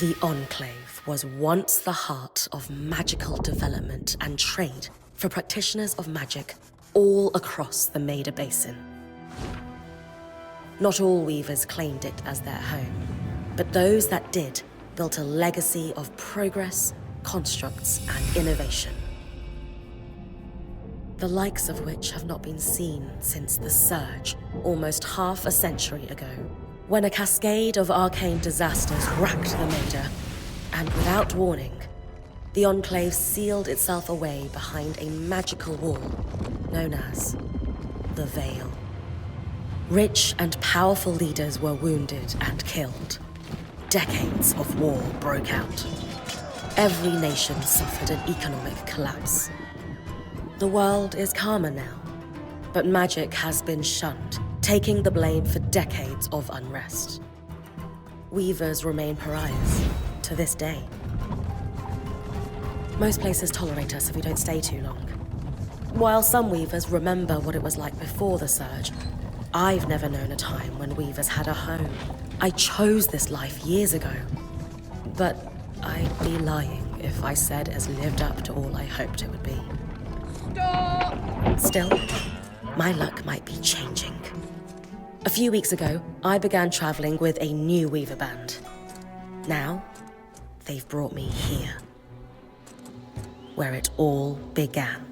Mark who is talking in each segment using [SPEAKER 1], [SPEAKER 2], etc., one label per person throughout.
[SPEAKER 1] The Enclave was once the heart of magical development and trade for practitioners of magic all across the Maida Basin. Not all weavers claimed it as their home, but those that did built a legacy of progress, constructs, and innovation. The likes of which have not been seen since the Surge, almost half a century ago, when a cascade of arcane disasters racked the Maida, and without warning, the Enclave sealed itself away behind a magical wall known as the Veil. Rich and powerful leaders were wounded and killed. Decades of war broke out. Every nation suffered an economic collapse. The world is calmer now, but magic has been shunned, taking the blame for decades of unrest. Weavers remain pariahs to this day. Most places tolerate us if we don't stay too long. While some weavers remember what it was like before the Surge, I've never known a time when weavers had a home. I chose this life years ago, but I'd be lying if I said it's lived up to all I hoped it would be.
[SPEAKER 2] Stop!
[SPEAKER 1] Still, my luck might be changing. A few weeks ago, I began traveling with a new weaver band. Now, they've brought me here, where it all began.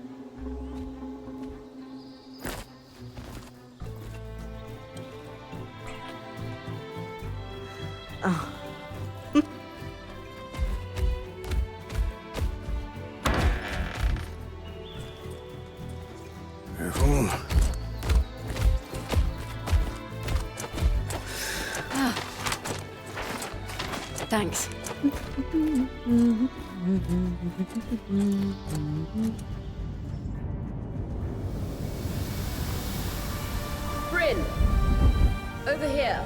[SPEAKER 1] Oh.
[SPEAKER 3] Careful.
[SPEAKER 2] Thanks. Bryn! Over here.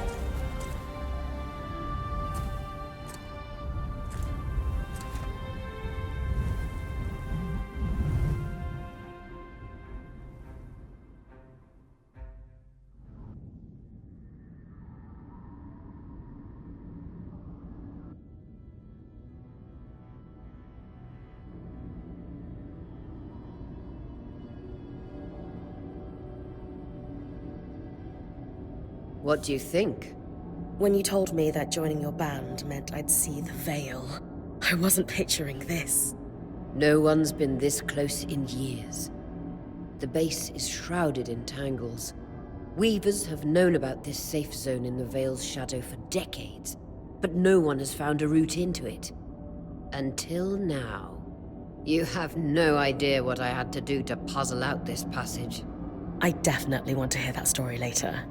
[SPEAKER 2] What do you think?
[SPEAKER 1] When you told me that joining your band meant I'd see the Veil, I wasn't picturing this.
[SPEAKER 2] No one's been this close in years. The base is shrouded in tangles. Weavers have known about this safe zone in the Veil's shadow for decades, but no one has found a route into it. Until now. You have no idea what I had to do to puzzle out this passage.
[SPEAKER 1] I definitely want to hear that story later.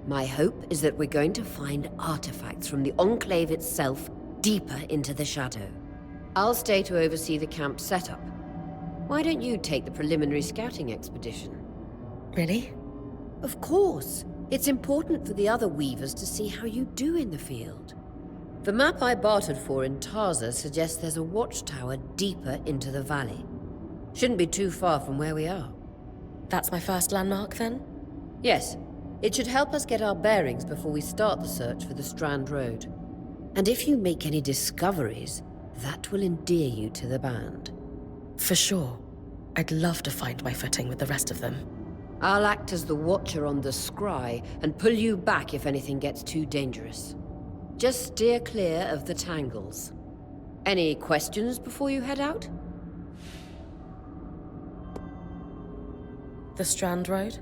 [SPEAKER 2] My hope is that we're going to find artifacts from the Enclave itself deeper into the shadow. I'll stay to oversee the camp setup. Why don't you take the preliminary scouting expedition?
[SPEAKER 1] Really?
[SPEAKER 2] Of course. It's important for the other weavers to see how you do in the field. The map I bartered for in Tarza suggests there's a watchtower deeper into the valley. Shouldn't be too far from where we are.
[SPEAKER 1] That's my first landmark, then?
[SPEAKER 2] Yes. It should help us get our bearings before we start the search for the Strand Road. And if you make any discoveries, that will endear you to the band.
[SPEAKER 1] For sure. I'd love to find my footing with the rest of them.
[SPEAKER 2] I'll act as the watcher on the scry and pull you back if anything gets too dangerous. Just steer clear of the tangles. Any questions before you head out?
[SPEAKER 1] The Strand Road?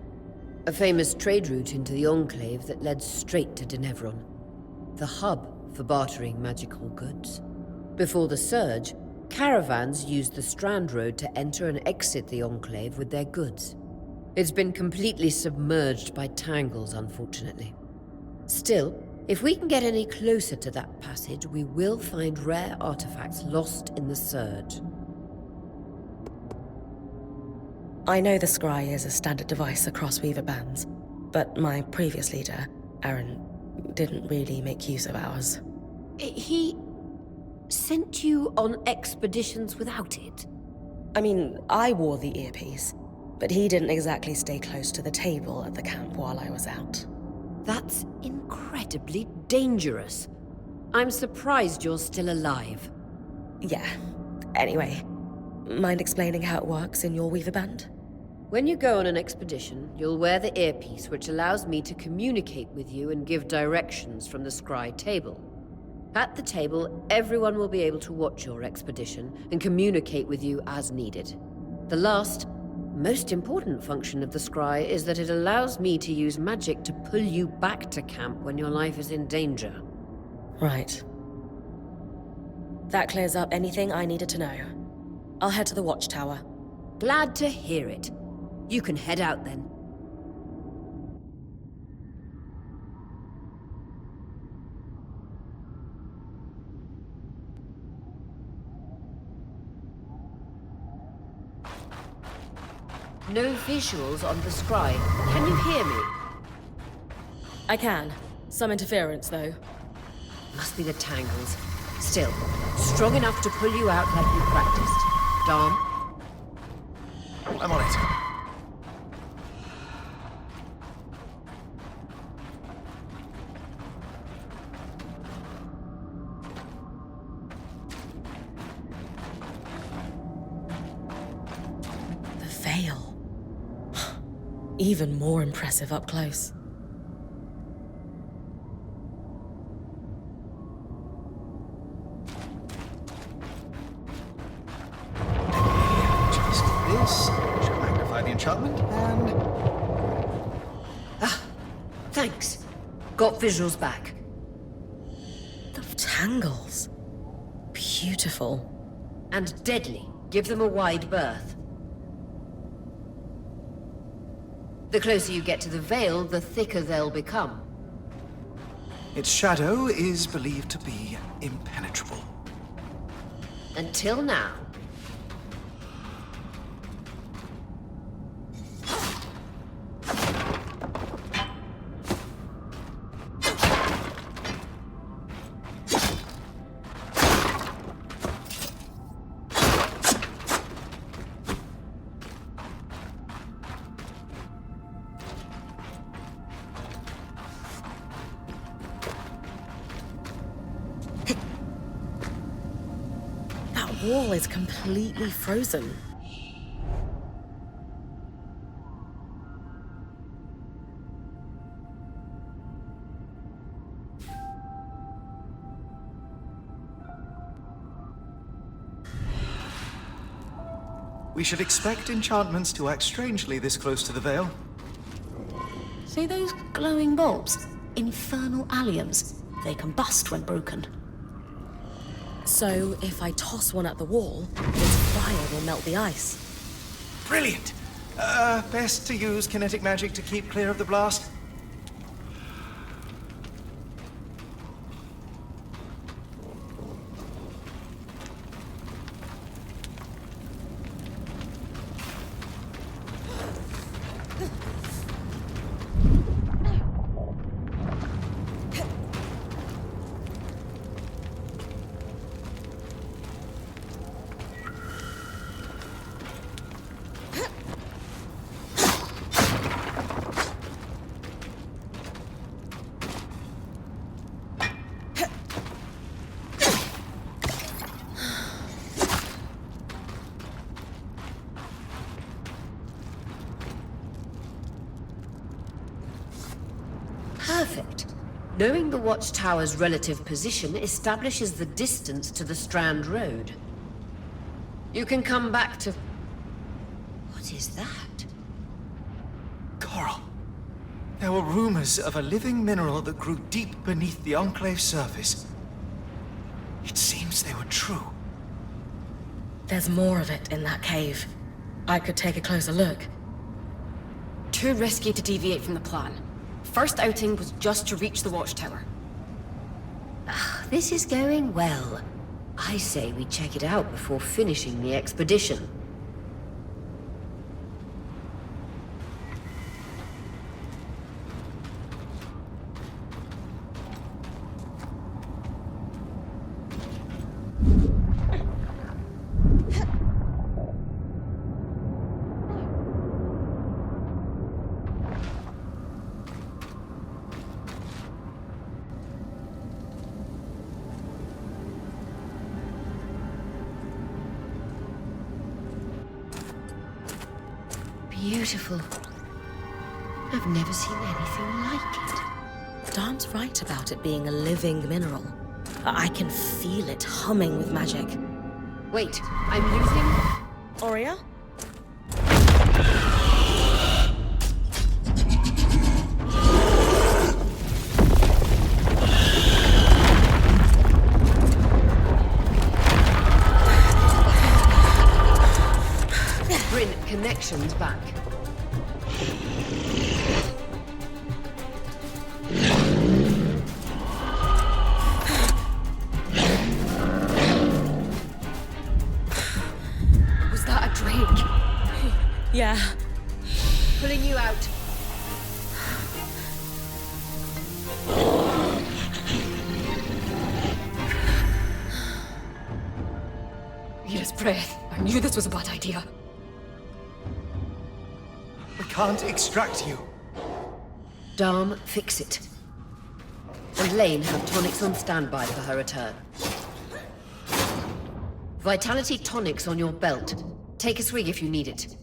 [SPEAKER 2] A famous trade route into the Enclave that led straight to Denevron. The hub for bartering magical goods. Before the Surge, caravans used the Strand Road to enter and exit the Enclave with their goods. It's been completely submerged by tangles, unfortunately. Still, if we can get any closer to that passage, we will find rare artifacts lost in the Surge.
[SPEAKER 1] I know the scry is a standard device across weaver bands, but my previous leader, Aaron, didn't really make use of ours.
[SPEAKER 2] He sent you on expeditions without it?
[SPEAKER 1] I mean, I wore the earpiece, but he didn't exactly stay close to the table at the camp while I was out.
[SPEAKER 2] That's incredibly dangerous. I'm surprised you're still alive.
[SPEAKER 1] Yeah. Anyway, mind explaining how it works in your Weaver Band?
[SPEAKER 2] When you go on an expedition, you'll wear the earpiece which allows me to communicate with you and give directions from the scry table. At the table, everyone will be able to watch your expedition and communicate with you as needed. The last, most important function of the scry is that it allows me to use magic to pull you back to camp when your life is in danger.
[SPEAKER 1] Right. That clears up anything I needed to know. I'll head to the watchtower.
[SPEAKER 2] Glad to hear it. You can head out then. No visuals on the scry. Can you hear me?
[SPEAKER 1] I can. Some interference, though.
[SPEAKER 2] Must be the tangles. Still, strong enough to pull you out like you practiced. Dom?
[SPEAKER 3] I'm on it.
[SPEAKER 1] The veil. Even more impressive up close.
[SPEAKER 3] Just this should magnify the enchantment, and
[SPEAKER 2] Thanks. Got visuals back.
[SPEAKER 1] The tangles. Beautiful.
[SPEAKER 2] And deadly. Give them a wide berth. The closer you get to the veil, the thicker they'll become.
[SPEAKER 3] its shadow is believed to be impenetrable.
[SPEAKER 2] Until now.
[SPEAKER 1] That wall is completely frozen.
[SPEAKER 3] We should expect enchantments to act strangely this close to the veil.
[SPEAKER 4] See those glowing bulbs? Infernal alliums. They combust when broken.
[SPEAKER 1] So if I toss one at the wall, its fire will melt the ice.
[SPEAKER 3] Brilliant! Best to use kinetic magic to keep clear of the blast.
[SPEAKER 2] Perfect. Knowing the watchtower's relative position establishes the distance to the Strand Road. You can come back to... What is that?
[SPEAKER 3] Coral. There were rumors of a living mineral that grew deep beneath the Enclave's surface. It seems they were true.
[SPEAKER 1] There's more of it in that cave. I could take a closer look.
[SPEAKER 4] Too risky to deviate from the plan. First outing was just to reach the watchtower.
[SPEAKER 2] This is going well. I say we check it out before finishing the expedition. beautiful. I've never seen anything like it.
[SPEAKER 1] Darm's right about it being a living mineral. I can feel it humming with magic.
[SPEAKER 2] Wait, I'm losing...
[SPEAKER 1] Aurea?
[SPEAKER 2] Bryn, connections back.
[SPEAKER 5] Was that a drake?
[SPEAKER 1] Yeah.
[SPEAKER 2] Pulling you out.
[SPEAKER 5] His breath. I knew this was a bad idea.
[SPEAKER 3] We can't extract you.
[SPEAKER 2] Darm, fix it. And Lane, have tonics on standby for her return. Vitality tonics on your belt. Take a swig if you need it.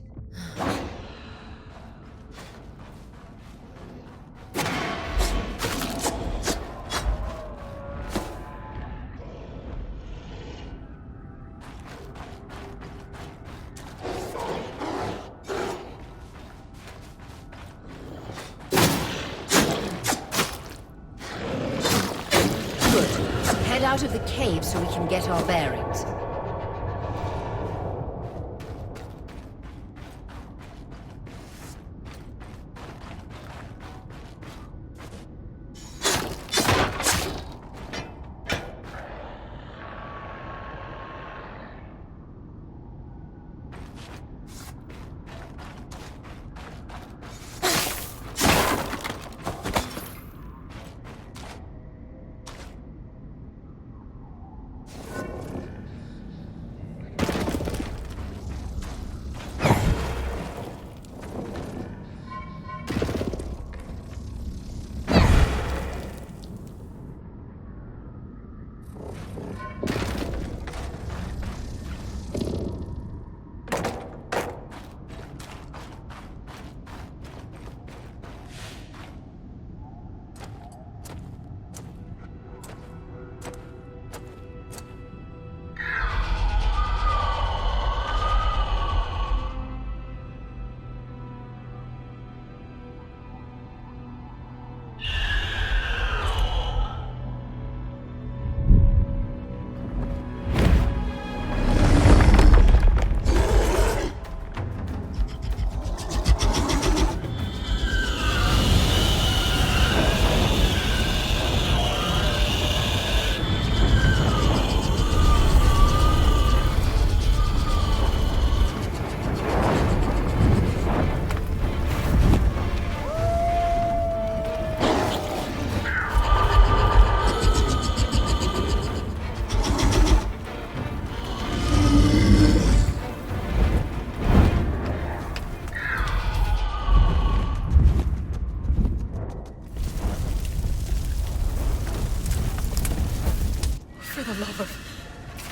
[SPEAKER 2] Good. Head out of the cave so we can get our bearings.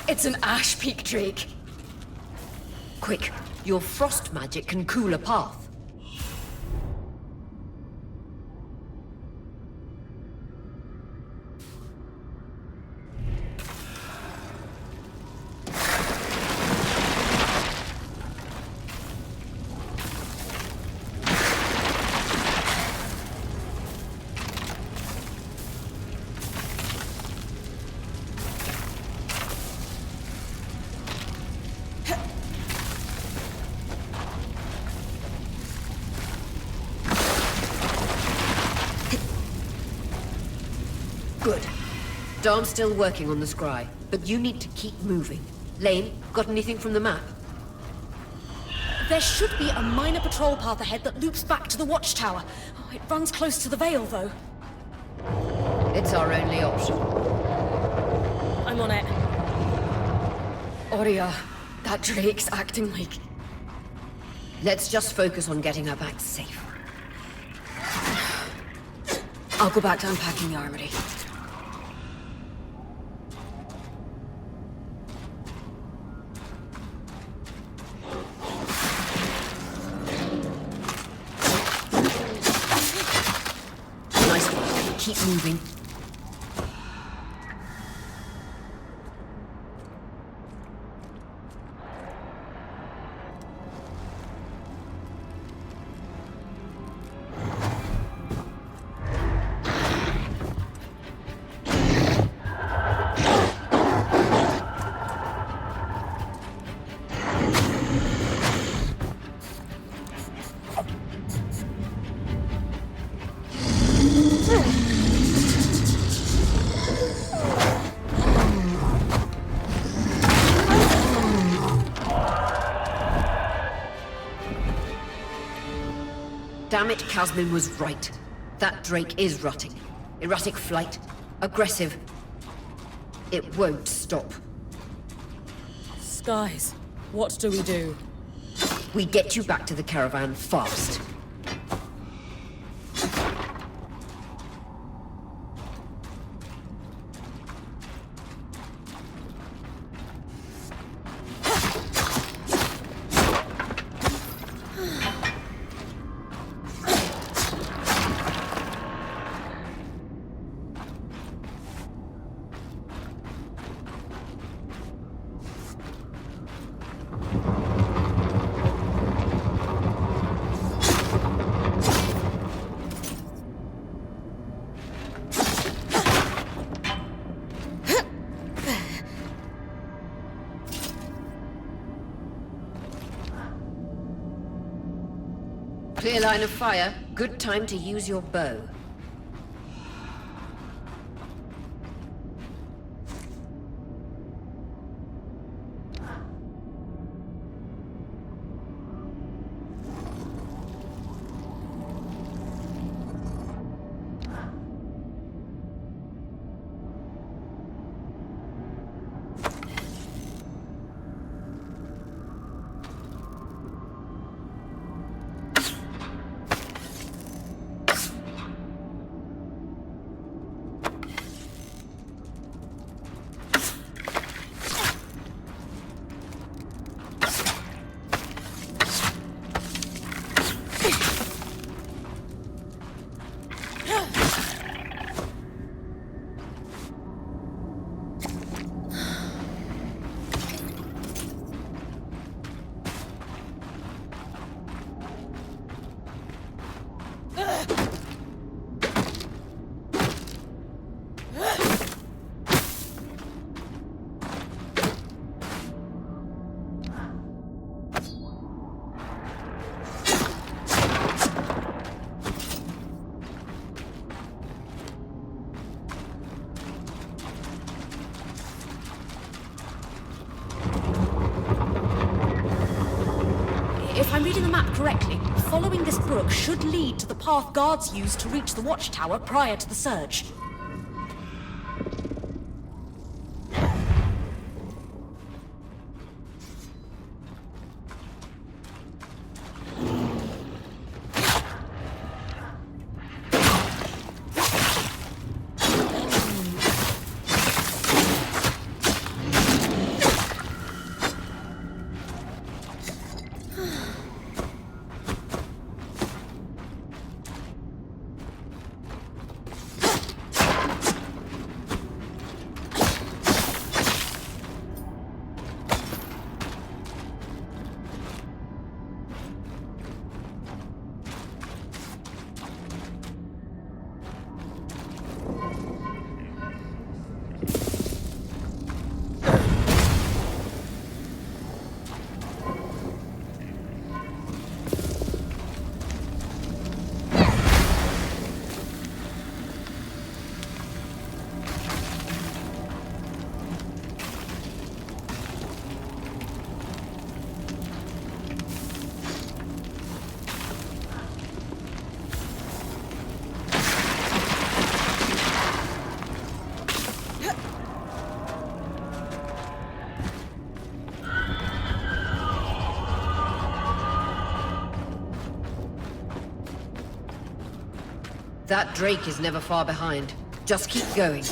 [SPEAKER 5] It's an ash peak drake.
[SPEAKER 2] Quick, your frost magic can cool a path. Good. Darm's still working on the scry, but you need to keep moving. Lane, got anything from the map?
[SPEAKER 4] There should be a minor patrol path ahead that loops back to the watchtower. Oh, it runs close to the Vale, though.
[SPEAKER 2] It's our only option.
[SPEAKER 1] I'm on it.
[SPEAKER 5] Aurea, that drake's acting like...
[SPEAKER 2] Let's just focus on getting her back safe.
[SPEAKER 5] I'll go back to unpacking the armory.
[SPEAKER 2] Damn it, Casmin was right. That Drake is rutting. Erratic flight. Aggressive. It won't stop.
[SPEAKER 1] Skies, what do we do?
[SPEAKER 2] We get you back to the caravan fast. Clear line of fire. Good time to use your bow.
[SPEAKER 4] If I'm reading the map correctly, following this brook should lead to the path guards used to reach the watchtower prior to the surge.
[SPEAKER 2] That Drake is never far behind. Just keep going.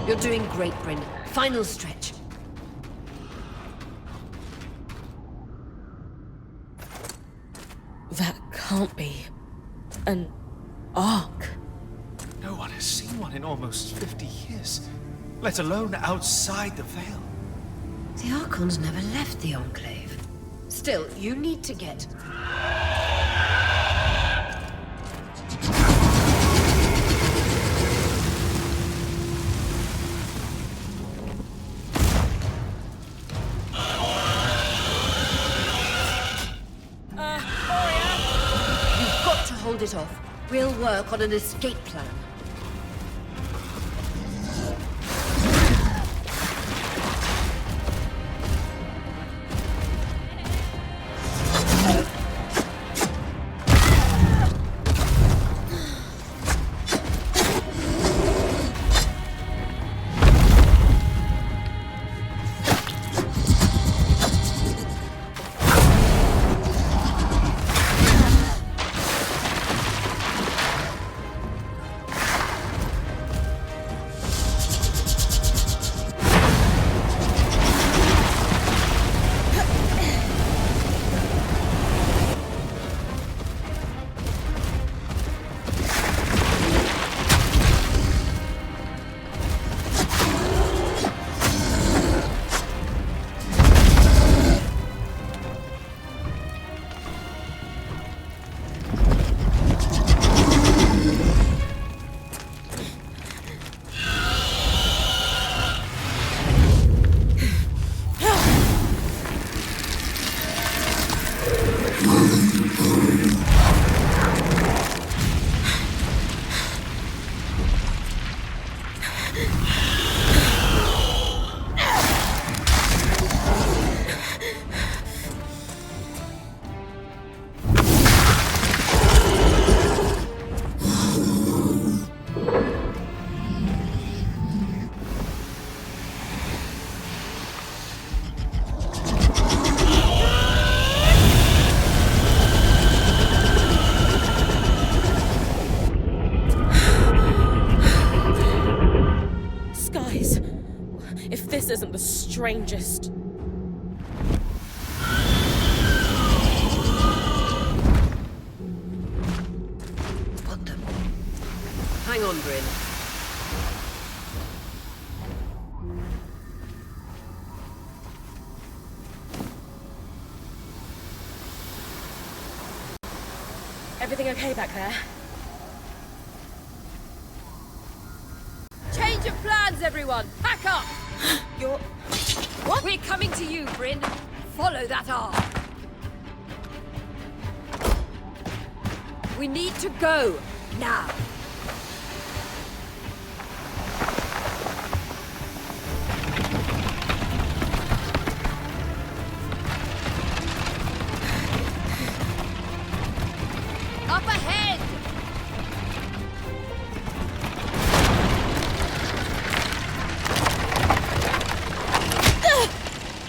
[SPEAKER 2] You're doing great, Bryn. Final stretch.
[SPEAKER 1] That can't be an ark.
[SPEAKER 3] No one has seen one in almost 50 years, let alone outside the Veil.
[SPEAKER 2] The Archons never left the Enclave. Still, you need to get... You've got to hold it off. We'll work on an escape plan.
[SPEAKER 1] If this isn't the strangest...
[SPEAKER 2] What the... Hang on, Bryn.
[SPEAKER 1] Everything okay back there?
[SPEAKER 5] Change of plans, everyone! Pack up!
[SPEAKER 1] You're...
[SPEAKER 5] What? We're coming to you, Bryn. Follow that arm. We need to go. Now. Up ahead!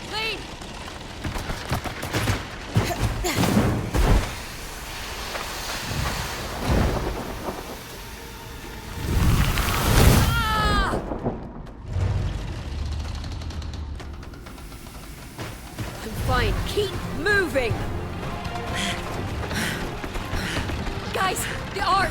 [SPEAKER 5] Clean! Ah! I'm fine. Keep moving! Guys, the Ark!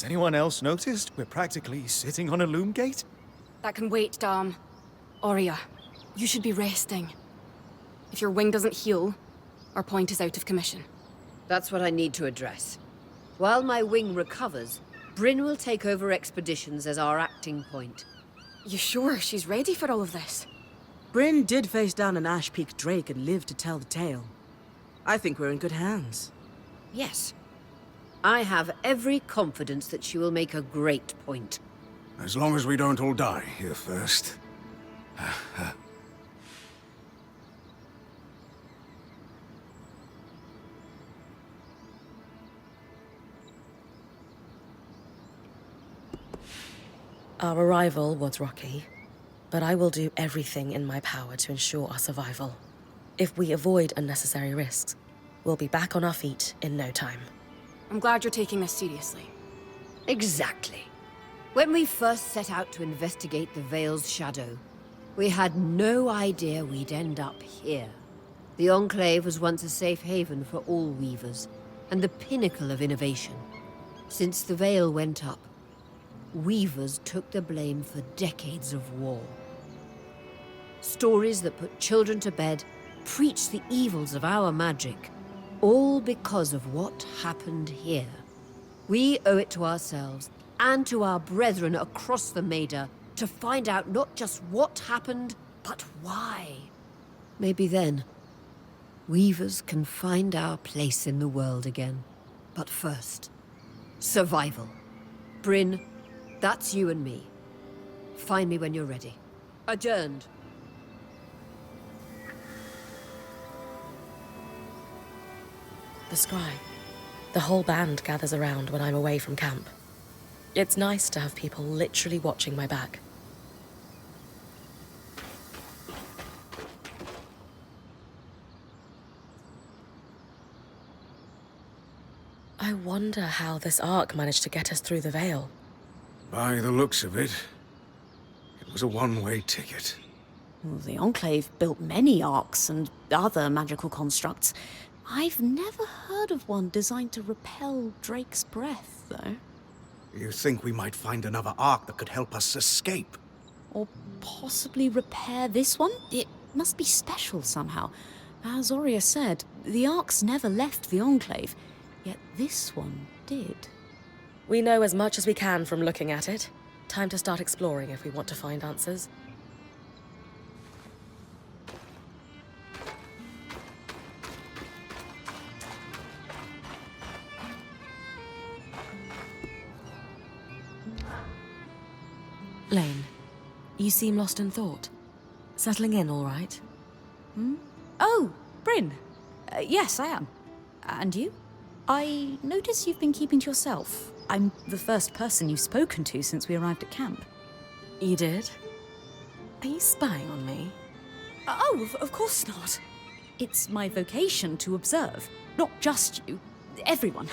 [SPEAKER 3] Has anyone else noticed we're practically sitting on a loom gate?
[SPEAKER 5] That can wait, Dom. Aurea, you should be resting. If your wing doesn't heal, our point is out of commission.
[SPEAKER 2] That's what I need to address. While my wing recovers, Bryn will take over expeditions as our acting point.
[SPEAKER 5] You sure she's ready for all of this?
[SPEAKER 6] Bryn did face down an Ash Peak Drake and lived to tell the tale. I think we're in good hands.
[SPEAKER 2] Yes. I have every confidence that she will make a great point.
[SPEAKER 7] As long as we don't all die here first.
[SPEAKER 1] Our arrival was rocky, but I will do everything in my power to ensure our survival. If we avoid unnecessary risks, we'll be back on our feet in no time.
[SPEAKER 5] I'm glad you're taking this seriously.
[SPEAKER 2] Exactly. When we first set out to investigate the Veil's shadow, we had no idea we'd end up here. The Enclave was once a safe haven for all weavers, and the pinnacle of innovation. Since the Veil went up, weavers took the blame for decades of war. Stories that put children to bed preached the evils of our magic, all because of what happened here. We owe it to ourselves and to our brethren across the Maida to find out not just what happened, but why. Maybe then, weavers can find our place in the world again. But first, survival. Bryn, that's you and me. Find me when you're ready. Adjourned.
[SPEAKER 1] The scry. The whole band gathers around when I'm away from camp. It's nice to have people literally watching my back. I wonder how this arc managed to get us through the Veil.
[SPEAKER 7] By the looks of it, it was a one-way ticket.
[SPEAKER 4] Well, the Enclave built many arcs and other magical constructs. I've never heard of one designed to repel Drake's breath, though.
[SPEAKER 7] You think we might find another ark that could help us escape?
[SPEAKER 4] Or possibly repair this one? It must be special somehow. As Aurea said, the arcs never left the Enclave, yet this one did.
[SPEAKER 1] We know as much as we can from looking at it. Time to start exploring if we want to find answers. Lane, you seem lost in thought. Settling in all right?
[SPEAKER 4] Oh, Bryn. Yes, I am. And you? I notice you've been keeping to yourself. I'm the first person you've spoken to since we arrived at camp.
[SPEAKER 1] You did? Are you spying on me?
[SPEAKER 4] Oh, of course not. It's my vocation to observe. Not just you. Everyone.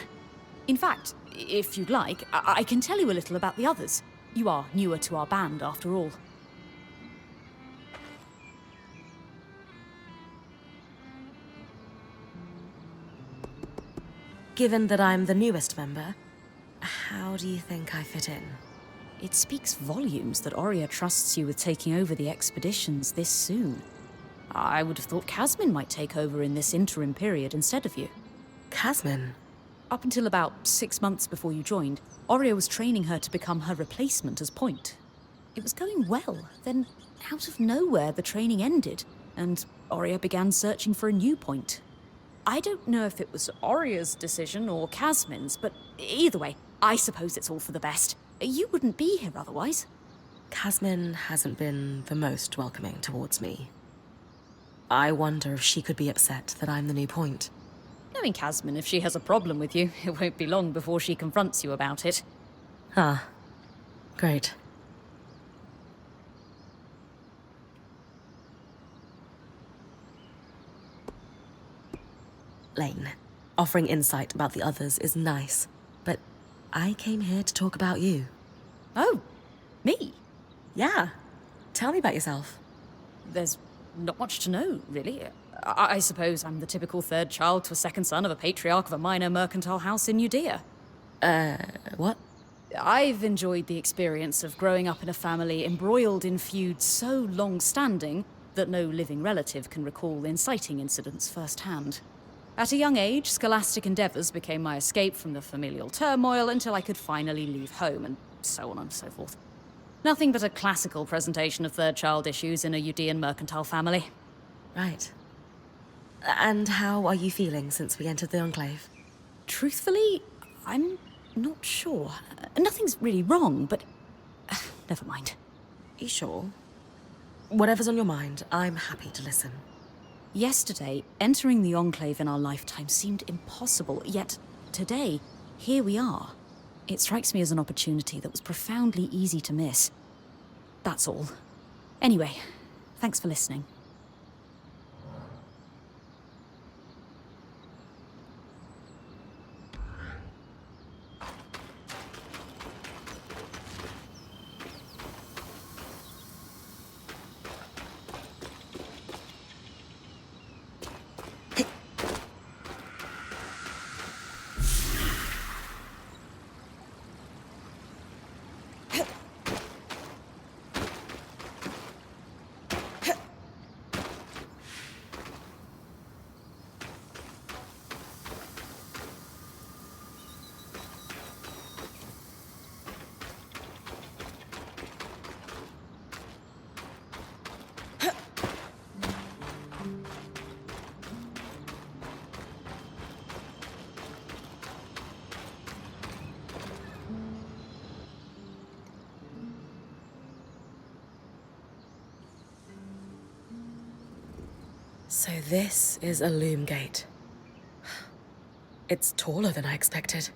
[SPEAKER 4] In fact, if you'd like, I can tell you a little about the others. You are newer to our band, after all.
[SPEAKER 1] Given that I'm the newest member, how do you think I fit in?
[SPEAKER 4] It speaks volumes that Aurea trusts you with taking over the expeditions this soon. I would have thought Casmin might take over in this interim period instead of you.
[SPEAKER 1] Casmin?
[SPEAKER 4] Up until about 6 months before you joined, Aurea was training her to become her replacement as point. It was going well, then out of nowhere the training ended, and Aurea began searching for a new point. I don't know if it was Aurea's decision or Casmin's, but either way, I suppose it's all for the best. You wouldn't be here otherwise.
[SPEAKER 1] Casmin hasn't been the most welcoming towards me. I wonder if she could be upset that I'm the new point.
[SPEAKER 4] Knowing Casmin, if she has a problem with you, it won't be long before she confronts you about it.
[SPEAKER 1] Ah, great. Lane, offering insight about the others is nice, but I came here to talk about you.
[SPEAKER 4] Oh, me?
[SPEAKER 1] Yeah. Tell me about yourself.
[SPEAKER 4] There's not much to know, really. I suppose I'm the typical third child to a second son of a patriarch of a minor mercantile house in Judea.
[SPEAKER 1] What?
[SPEAKER 4] I've enjoyed the experience of growing up in a family embroiled in feuds so long-standing that no living relative can recall inciting incidents firsthand. At a young age, scholastic endeavours became my escape from the familial turmoil until I could finally leave home, and so on and so forth. Nothing but a classical presentation of third child issues in a Udean mercantile family.
[SPEAKER 1] Right. And how are you feeling since we entered the Enclave?
[SPEAKER 4] Truthfully, I'm not sure. Nothing's really wrong, but never mind.
[SPEAKER 1] You sure? Whatever's on your mind, I'm happy to listen.
[SPEAKER 4] Yesterday, entering the Enclave in our lifetime seemed impossible, yet today, here we are. It strikes me as an opportunity that was profoundly easy to miss. That's all. Anyway, thanks for listening.
[SPEAKER 1] So this is a loom gate. It's taller than I expected.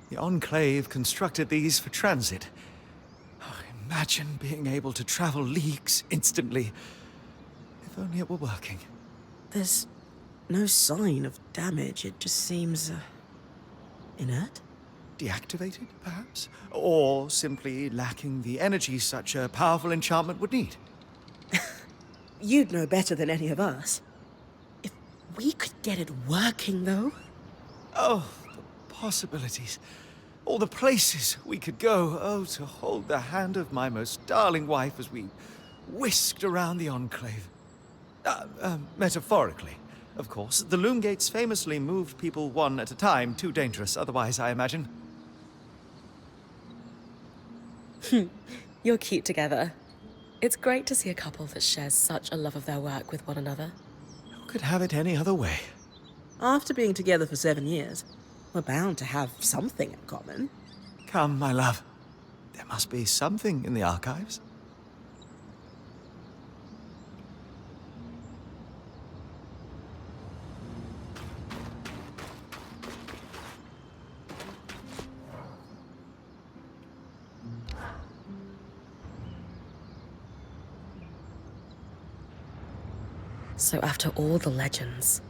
[SPEAKER 3] The Enclave constructed these for transit. Oh, imagine being able to travel leagues instantly. If only it were working.
[SPEAKER 6] There's no sign of damage. It just seems inert.
[SPEAKER 3] Deactivated, perhaps? Or simply lacking the energy such a powerful enchantment would need.
[SPEAKER 6] You'd know better than any of us. If we could get it working, though.
[SPEAKER 3] Oh, the possibilities. All the places we could go. Oh, to hold the hand of my most darling wife as we whisked around the Enclave. Metaphorically, of course. The loom gates famously moved people one at a time. Too dangerous otherwise, I imagine.
[SPEAKER 1] You're cute together. It's great to see a couple that shares such a love of their work with one another.
[SPEAKER 3] Who could have it any other way?
[SPEAKER 6] After being together for 7 years, we're bound to have something in common.
[SPEAKER 3] Come, my love. There must be something in the archives.
[SPEAKER 1] So after all the legends,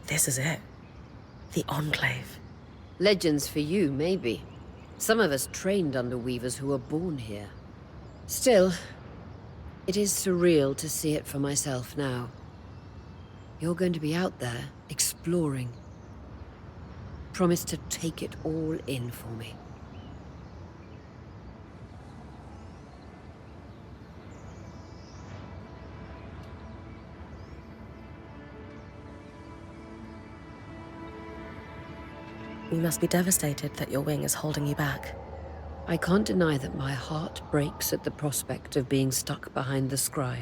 [SPEAKER 1] this is it. The Enclave.
[SPEAKER 2] Legends for you, maybe. Some of us trained under weavers who were born here. Still, it is surreal to see it for myself now. You're going to be out there, exploring. Promise to take it all in for me.
[SPEAKER 1] You must be devastated that your wing is holding you back.
[SPEAKER 2] I can't deny that my heart breaks at the prospect of being stuck behind the scry.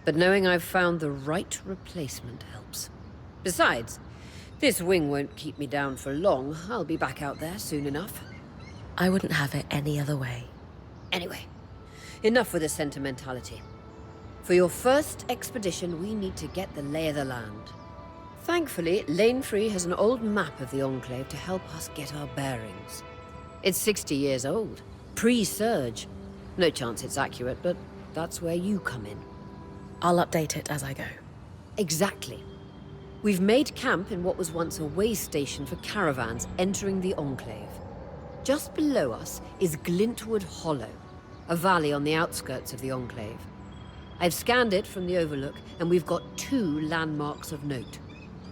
[SPEAKER 2] But knowing I've found the right replacement helps. Besides, this wing won't keep me down for long. I'll be back out there soon enough.
[SPEAKER 1] I wouldn't have it any other way.
[SPEAKER 2] Anyway, enough with the sentimentality. For your first expedition, we need to get the lay of the land. Thankfully, Lane Free has an old map of the Enclave to help us get our bearings. It's 60 years old, pre-Surge. No chance it's accurate, but that's where you come in.
[SPEAKER 1] I'll update it as I go.
[SPEAKER 2] Exactly. We've made camp in what was once a way station for caravans entering the Enclave. Just below us is Glintwood Hollow, a valley on the outskirts of the Enclave. I've scanned it from the Overlook, and we've got 2 landmarks of note.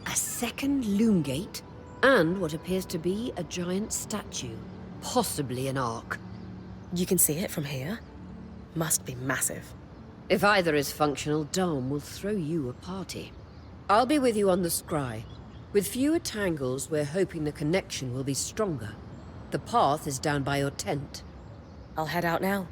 [SPEAKER 2] A second loom gate, and what appears to be a giant statue. possibly an arc.
[SPEAKER 1] You can see it from here? Must be massive.
[SPEAKER 2] If either is functional, Dom will throw you a party. I'll be with you on the scry. With fewer tangles, we're hoping the connection will be stronger. The path is down by your tent.
[SPEAKER 1] I'll head out now.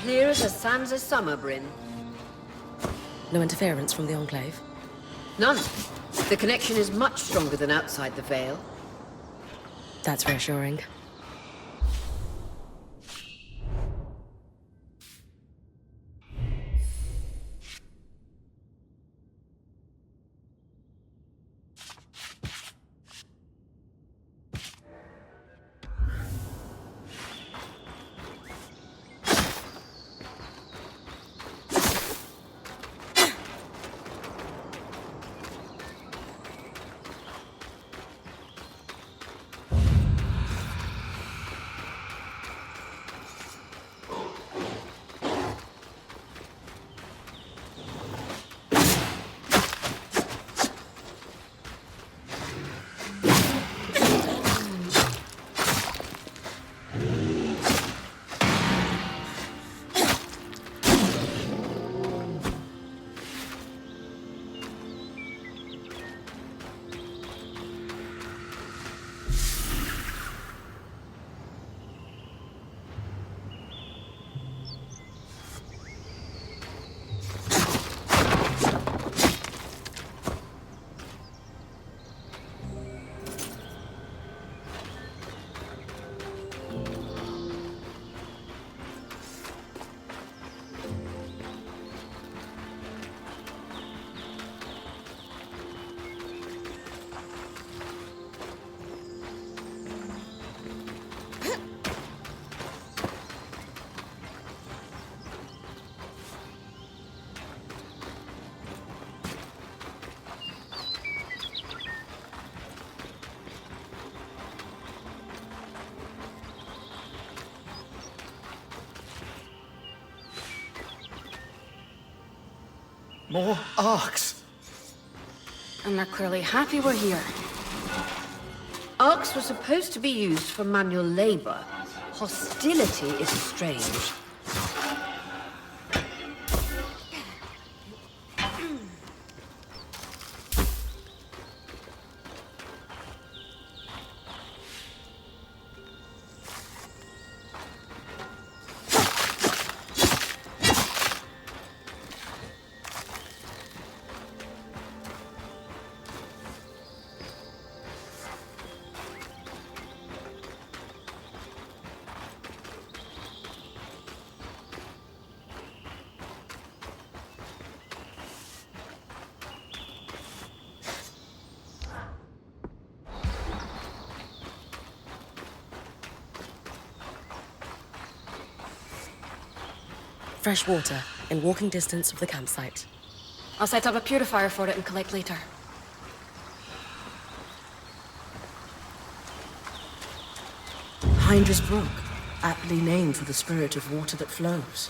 [SPEAKER 2] Clear as the sands of summer, Bryn.
[SPEAKER 1] No interference from the Enclave?
[SPEAKER 2] None. The connection is much stronger than outside the Vale.
[SPEAKER 1] That's reassuring.
[SPEAKER 3] More arcs!
[SPEAKER 5] And they're clearly happy we're here.
[SPEAKER 2] Arcs were supposed to be used for manual labor. Hostility is strange.
[SPEAKER 1] fresh water in walking distance of the campsite.
[SPEAKER 5] I'll set up a purifier for it and collect later.
[SPEAKER 6] Hindress Brook, aptly named for the spirit of water that flows.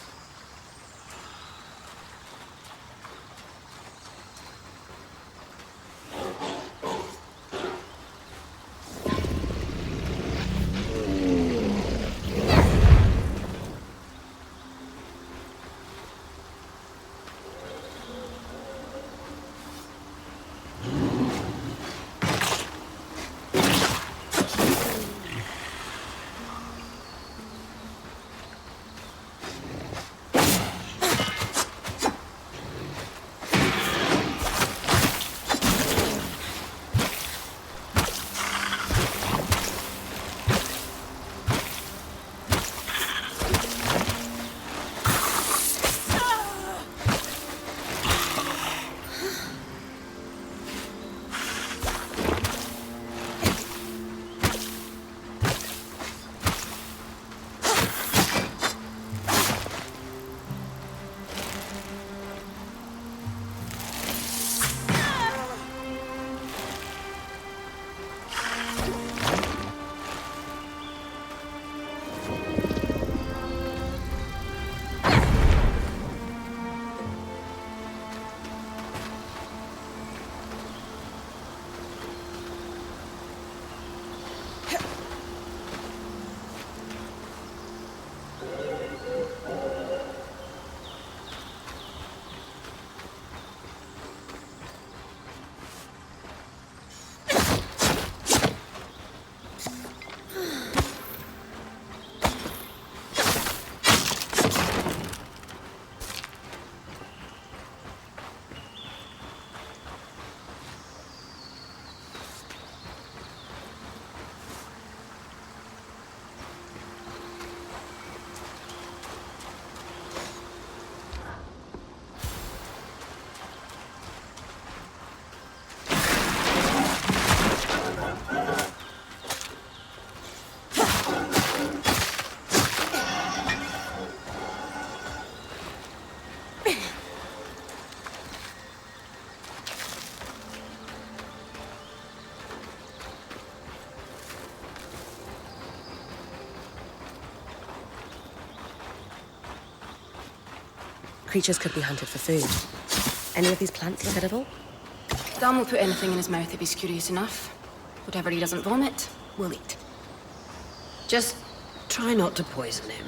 [SPEAKER 1] Creatures could be hunted for food. Any of these plants look edible?
[SPEAKER 5] Dom will put anything in his mouth if he's curious enough. Whatever he doesn't vomit, we'll eat.
[SPEAKER 2] Just try not to poison him.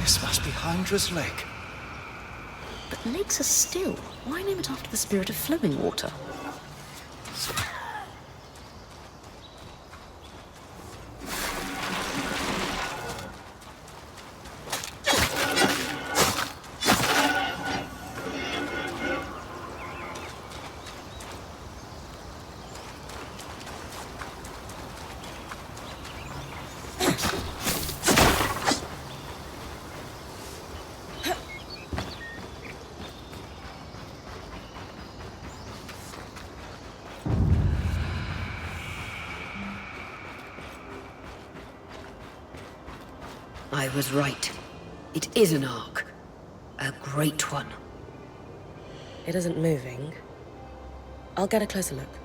[SPEAKER 3] This must be Hindress Lake.
[SPEAKER 4] But lakes are still. Why name it after the spirit of flowing water?
[SPEAKER 2] I was right. It is an ark. A great one.
[SPEAKER 1] It isn't moving. I'll get a closer look.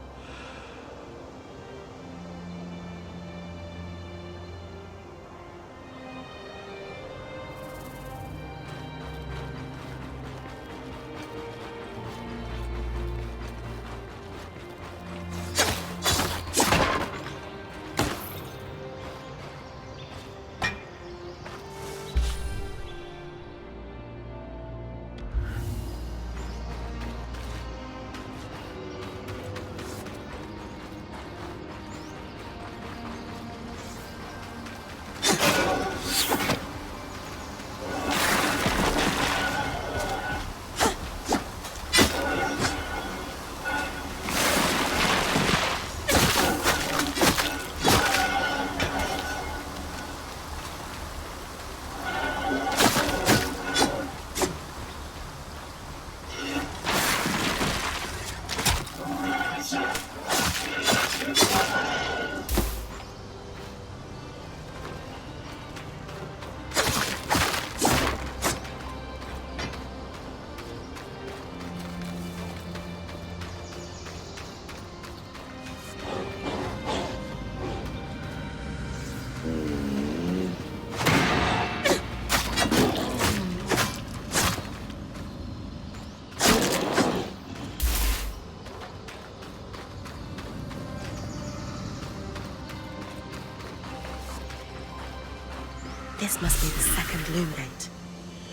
[SPEAKER 1] This must be the second loom gate.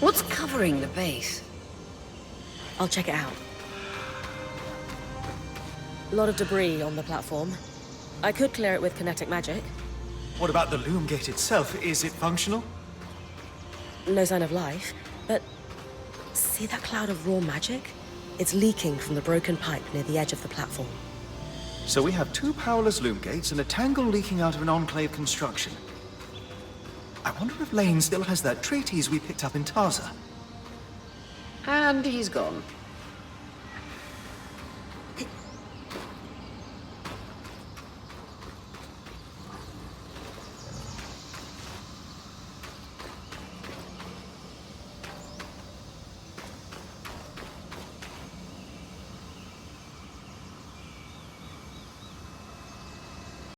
[SPEAKER 2] What's covering the base?
[SPEAKER 1] I'll check it out. A lot of debris on the platform. I could clear it with kinetic magic.
[SPEAKER 3] What about the loom gate itself? Is it functional?
[SPEAKER 1] No sign of life, but see that cloud of raw magic? It's leaking from the broken pipe near the edge of the platform.
[SPEAKER 3] So we have two powerless loom gates and a tangle leaking out of an enclave construction. I wonder if Lane still has that treatise we picked up in Taza.
[SPEAKER 2] And he's gone.